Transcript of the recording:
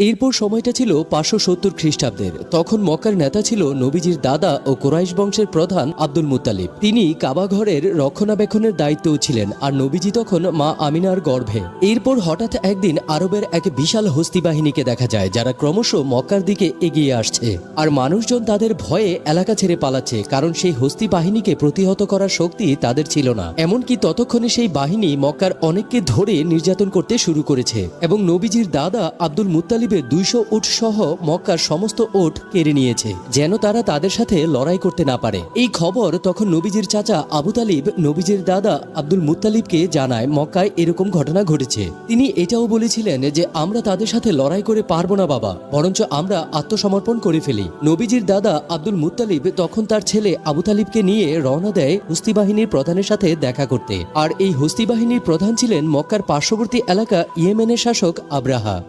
এরপর সময়টা ছিল 570 খ্রিস্টাব্দের। তখন মক্কার নেতা ছিল নবীজির দাদা ও কুরাইশ বংশের প্রধান আব্দুল মুত্তালিব। তিনি কাবা ঘরের রক্ষণাবেক্ষণের দায়িত্বও ছিলেন, আর নবীজি তখন মা আমিনার গর্ভে। এরপর হঠাৎ একদিন আরবের এক বিশাল হস্তি বাহিনীকে দেখা যায়, যারা ক্রমশ মক্কার দিকে এগিয়ে আসছে। আর মানুষজন তাদের ভয়ে এলাকা ছেড়ে পালাচ্ছে, কারণ সেই হস্তি বাহিনীকে প্রতিহত করার শক্তি তাদের ছিল না। এমনকি ততক্ষণে সেই বাহিনী মক্কার অনেককে ধরে নির্যাতন করতে শুরু করেছে এবং নবীজির দাদা আব্দুল মুত্তালিবের 200 উট সহ মক্কার সমস্ত উট কেড়ে নিয়েছে, যেন তারা তাদের সাথে লড়াই করতে না পারে। এই খবর তখন নবীজির চাচা আবু তালিব নবীজির দাদা আব্দুল মুত্তালিবকে জানায় মক্কায় এরকম ঘটনা ঘটেছে। তিনি এটাও বলেছিলেন যে আমরা তাদের সাথে লড়াই করে পারবো না বাবা, বরঞ্চ আমরা আত্মসমর্পণ করে ফেলি। নবীজির দাদা আব্দুল মুত্তালিব তখন তার ছেলে আবু তালিবকে নিয়ে রওনা দেয় হস্তি বাহিনীর প্রধানের সাথে দেখা করতে। আর এই হস্তি বাহিনীর প্রধান ছিলেন মক্কার পার্শ্ববর্তী এলাকা ইয়েমেনের শাসক আব্রাহা।